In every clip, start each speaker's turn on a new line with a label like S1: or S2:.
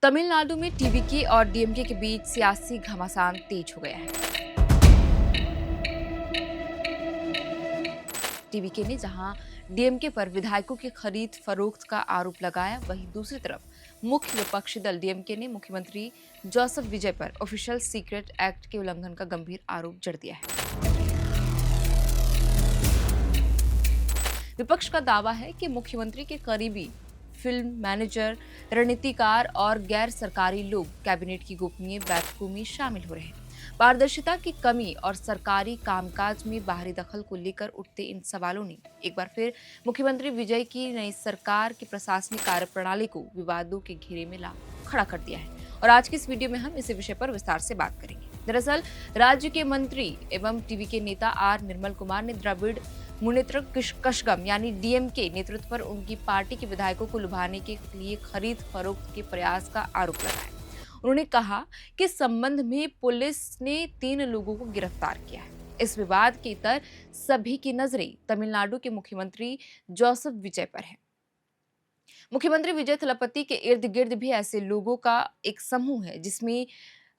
S1: तमिलनाडु में टीवीके और डीएमके के बीच सियासी घमासान तेज हो गया है। टीवीके ने जहां डीएमके पर विधायकों की खरीद फरोख्त का आरोप लगाया, वहीं दूसरी तरफ मुख्य विपक्षी दल डीएमके ने मुख्यमंत्री जोसेफ विजय पर ऑफिशियल सीक्रेट एक्ट के उल्लंघन का गंभीर आरोप जड़ दिया है। विपक्ष का दावा है कि मुख्यमंत्री के करीबी फिल्म मैनेजर, रणनीतिकार और गैर सरकारी लोग कैबिनेट की गोपनीय बैठकों में शामिल हो रहे हैं। पारदर्शिता की कमी और सरकारी कामकाज में बाहरी दखल को लेकर उठते इन सवालों ने एक बार फिर मुख्यमंत्री विजय की नई सरकार की प्रशासनिक कार्यप्रणाली को विवादों के घेरे में ला खड़ा कर दिया है। और आज की इस वीडियो में हम इसी विषय पर विस्तार से बात करेंगे। दरअसल राज्य के मंत्री एवं टीवी के नेता आर निर्मल कुमार ने द्रविड़ मुनेत्र कशगम यानी डीएमके नेतृत्व पर उनकी पार्टी के विधायकों को लुभाने के लिए खरीद फरोख्त के प्रयास का आरोप लगाया। उन्होंने कहा कि इस संबंध में पुलिस ने 3 लोगों को गिरफ्तार किया है। इस विवाद के इतर सभी की नजरें तमिलनाडु के मुख्यमंत्री जोसेफ विजय पर है। मुख्यमंत्री विजय थलापति के इर्द गिर्द भी ऐसे लोगों का एक समूह है जिसमें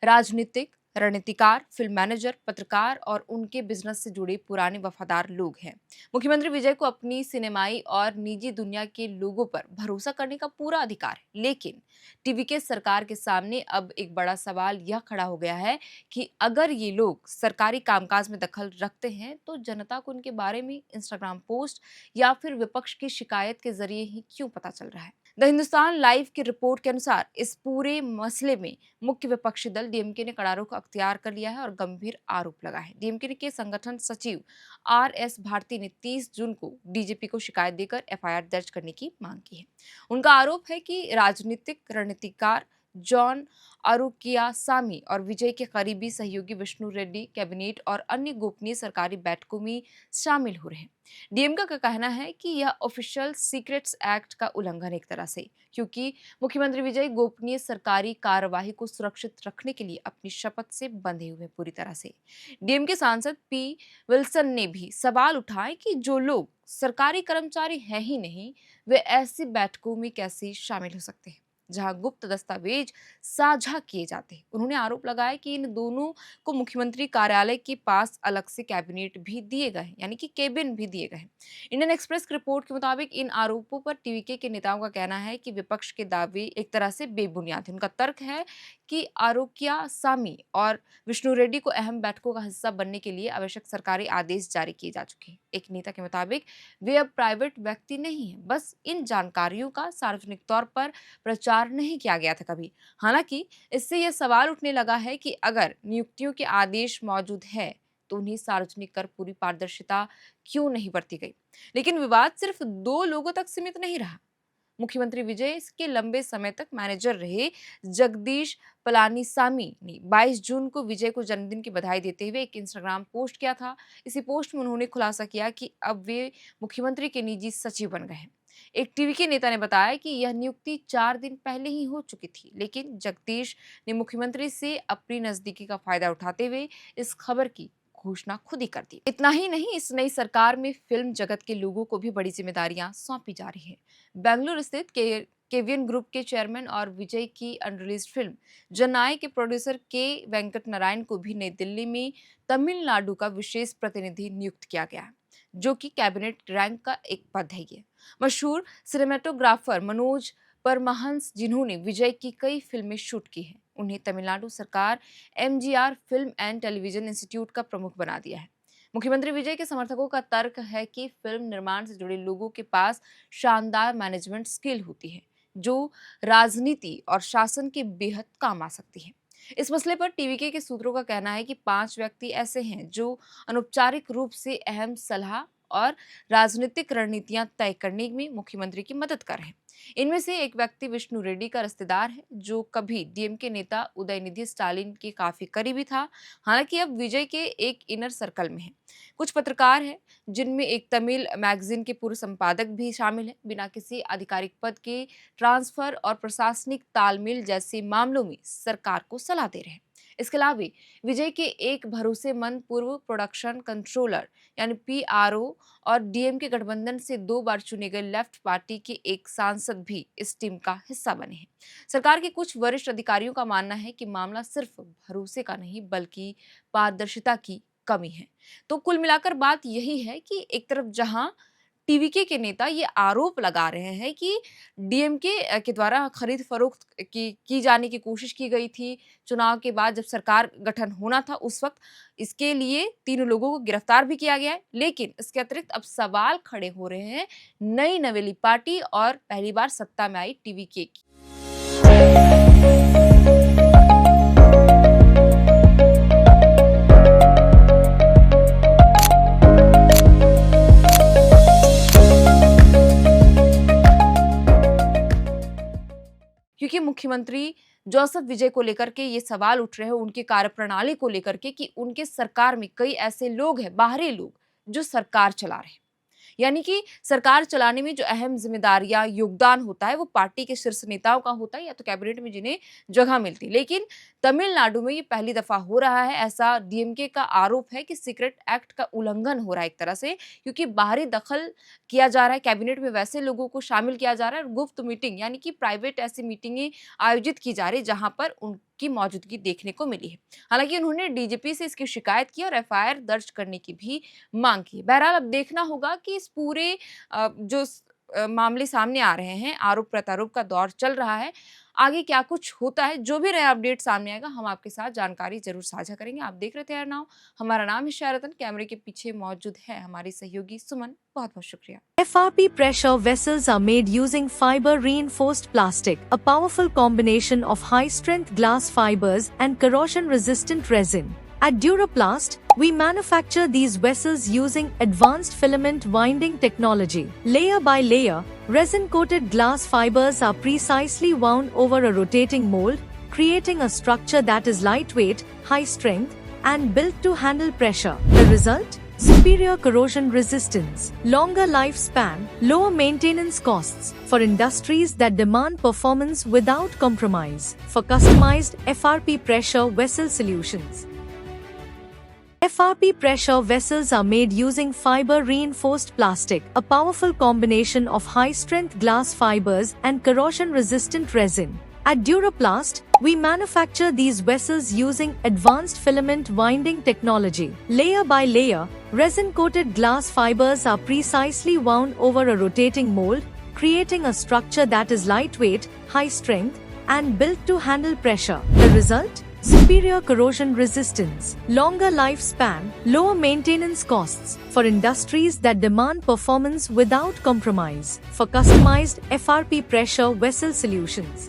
S1: राजनीतिक, रणनीतिकार, फिल्म मैनेजर, पत्रकार और उनके बिजनेस से जुड़े पुराने वफादार लोग हैं। मुख्यमंत्री विजय को अपनी सिनेमाई और निजी दुनिया के लोगों पर भरोसा करने का पूरा अधिकार है, लेकिन टीवीके सरकार के सामने अब एक बड़ा सवाल यह खड़ा हो गया है कि अगर ये लोग सरकारी कामकाज में दखल रखते हैं तो जनता को उनके बारे में इंस्टाग्राम पोस्ट या फिर विपक्ष की शिकायत के जरिए ही क्यों पता चल रहा है। द हिंदुस्तान लाइव की रिपोर्ट के अनुसार इस पूरे मसले में मुख्य विपक्षी दल डीएमके ने कड़ा रुख अख्तियार कर लिया है और गंभीर आरोप लगा है। डीएमके के संगठन सचिव आर.एस. भारती ने 30 जून को डीजीपी को शिकायत देकर एफआईआर दर्ज करने की मांग की है। उनका आरोप है कि राजनीतिक रणनीतिकार जॉन आरुकियासामी और विजय के करीबी सहयोगी विष्णु रेड्डी कैबिनेट और अन्य गोपनीय सरकारी बैठकों में शामिल हो रहे हैं। डीएमके का कहना है कि यह ऑफिशियल सीक्रेट्स एक्ट का उल्लंघन एक तरह से, क्योंकि मुख्यमंत्री विजय गोपनीय सरकारी कार्यवाही को सुरक्षित रखने के लिए अपनी शपथ से बंधे हुए पूरी तरह से। डीएमके सांसद पी विल्सन ने भी सवाल उठाए कि जो लोग सरकारी कर्मचारी हैं ही नहीं, वे ऐसी बैठकों में कैसे शामिल हो सकते हैं जहां गुप्त दस्तावेज साझा किए जाते हैं। उन्होंने आरोप लगाया कि इन दोनों को मुख्यमंत्री कार्यालय के पास अलग से कैबिनेट भी दिए गए हैं, यानी कि केबिन भी दिए गए हैं। इंडियन एक्सप्रेस की रिपोर्ट के मुताबिक इन आरोपों पर टीवीके के नेताओं का कहना है कि विपक्ष के दावे एक तरह से बेबुनियाद हैं। उनका तर्क है कि आरोग्या सामी और विष्णु रेड्डी को अहम बैठकों का हिस्सा बनने के लिए आवश्यक सरकारी आदेश जारी किए जा चुके हैं। एक नेता के मुताबिक वे अब प्राइवेट व्यक्ति नहीं है, बस इन जानकारियों का सार्वजनिक तौर पर प्रचार नहीं किया गया था कभी। हालांकि इससे यह सवाल उठने लगा है कि अगर नियुक्तियों के आदेश मौजूद है तो उन्हें सार्वजनिक कर पूरी पारदर्शिता क्यों नहीं बरती गई। लेकिन विवाद सिर्फ 2 लोगों तक सीमित नहीं रहा। मुख्यमंत्री विजय के लंबे समय तक मैनेजर रहे जगदीश पलानीसामी ने 22 जून को विजय को जन्मदिन की बधाई देते हुए एक इंस्टाग्राम पोस्ट किया था। इसी पोस्ट में उन्होंने खुलासा किया कि अब वे मुख्यमंत्री के निजी सचिव बन गए हैं। एक टीवी के नेता ने बताया कि यह नियुक्ति 4 दिन पहले ही हो चुकी थी, लेकिन जगदीश ने मुख्यमंत्री से अपनी नजदीकी का फायदा उठाते हुए इस खबर की घोषणा खुद ही कर दी। इतना ही नहीं, इस नई सरकार में फिल्म जगत के लोगों को भी बड़ी जिम्मेदारियां सौंपी जा रही है। बेंगलुरु स्थित केवियन ग्रुप के चेयरमैन और विजय की अनरिलीज्ड फिल्म जन्नाई के प्रोड्यूसर के वेंकट नारायण को भी नई दिल्ली में तमिलनाडु का विशेष प्रतिनिधि नियुक्त किया गया है, जो कि कैबिनेट रैंक का एक पद है। ये मशहूर सिनेमेटोग्राफर मनोज परमहंस, जिन्होंने विजय की कई फिल्में शूट की हैं, उन्हें तमिलनाडु सरकार MGR film and television institute का प्रमुख बना दिया है। मुख्यमंत्री विजय के समर्थकों का तर्क है कि फिल्म निर्माण से जुड़े लोगों के पास शानदार मैनेजमेंट स्किल होती है, जो राजनीति और शासन के बेहद काम आ सकती है। इस मसले पर टीवीके के सूत्रों का कहना है कि 5 व्यक्ति ऐसे हैं जो अनौपचारिक रूप से अहम सलाह और राजनीतिक रणनीतियां तय करने में मुख्यमंत्री की मदद कर रहे हैं। इनमें से एक व्यक्ति विष्णु रेड्डी का रिश्तेदार है, जो कभी डीएमके नेता उदयनिधि स्टालिन के काफी करीबी था। हालांकि अब विजय के एक इनर सर्कल में है। कुछ पत्रकार हैं, जिनमें एक तमिल मैगजीन के पूर्व संपादक भी शामिल हैं, बिना किसी आधिकारिक पद के ट्रांसफर और प्रशासनिक तालमेल जैसे मामलों में सरकार को सलाह दे रहे हैं। इसके अलावा विजय के एक भरोसेमंद पूर्व प्रोडक्शन कंट्रोलर यानी पीआरओ और डीएमके गठबंधन से 2 बार चुने गए लेफ्ट पार्टी के एक सांसद भी इस टीम का हिस्सा बने हैं। सरकार के कुछ वरिष्ठ अधिकारियों का मानना है कि मामला सिर्फ भरोसे का नहीं बल्कि पारदर्शिता की कमी है। तो कुल मिलाकर बात यही है कि एक तरफ जहां टीवीके के नेता ये आरोप लगा रहे हैं कि डीएमके के द्वारा खरीद फरोख्त की जाने की कोशिश की गई थी चुनाव के बाद जब सरकार गठन होना था उस वक्त, इसके लिए 3 लोगों को गिरफ्तार भी किया गया है। लेकिन इसके अतिरिक्त अब सवाल खड़े हो रहे हैं नई नवेली पार्टी और पहली बार सत्ता में आई टीवीके की। क्योंकि मुख्यमंत्री जोसेफ विजय को लेकर के ये सवाल उठ रहे हैं उनकी कार्यप्रणाली को लेकर के कि उनके सरकार में कई ऐसे लोग हैं, बाहरी लोग, जो सरकार चला रहे हैं। यानी कि सरकार चलाने में जो अहम जिम्मेदारियां योगदान होता है वो पार्टी के शीर्ष नेताओं का होता है या तो कैबिनेट में जिन्हें जगह मिलती है। लेकिन तमिलनाडु में ये पहली दफा हो रहा है, ऐसा डीएमके का आरोप है कि सीक्रेट एक्ट का उल्लंघन हो रहा है एक तरह से, क्योंकि बाहरी दखल किया जा रहा है। कैबिनेट में वैसे लोगों को शामिल किया जा रहा है और गुप्त मीटिंग यानी कि प्राइवेट ऐसी मीटिंगें आयोजित की जा रही है जहां पर उनकी मौजूदगी देखने को मिली है। हालांकि उन्होंने डीजीपी से इसकी शिकायत की और एफआईआर दर्ज करने की भी मांग की। बहरहाल अब देखना होगा कि इस पूरे मामले सामने आ रहे हैं, आरोप प्रत्यारोप का दौर चल रहा है, आगे क्या कुछ होता है, जो भी नया अपडेट सामने आएगा हम आपके साथ जानकारी जरूर साझा करेंगे। आप देख रहे थे यार नाउ, हमारा नाम है शायरतन, कैमरे के पीछे मौजूद है हमारी सहयोगी सुमन। बहुत बहुत शुक्रिया।
S2: FRP pressure vessels are made using fiber reinforced plastic, a powerful combination of high strength glass fibers and corrosion resistant resin. At Duraplast, we manufacture these vessels using advanced filament winding technology. Layer by layer, resin-coated glass fibers are precisely wound over a rotating mold, creating a structure that is lightweight, high strength, and built to handle pressure. The result? Superior corrosion resistance, longer lifespan, lower maintenance costs for industries that demand performance without compromise. For customized FRP pressure vessel solutions. FRP pressure vessels are made using fiber reinforced plastic, a powerful combination of high-strength glass fibers and corrosion-resistant resin. At Duraplast, we manufacture these vessels using advanced filament winding technology. Layer by layer, resin-coated glass fibers are precisely wound over a rotating mold, creating a structure that is lightweight, high-strength, and built to handle pressure. The result? Superior corrosion resistance, longer lifespan, lower maintenance costs for industries that demand performance without compromise. For customized FRP pressure vessel solutions.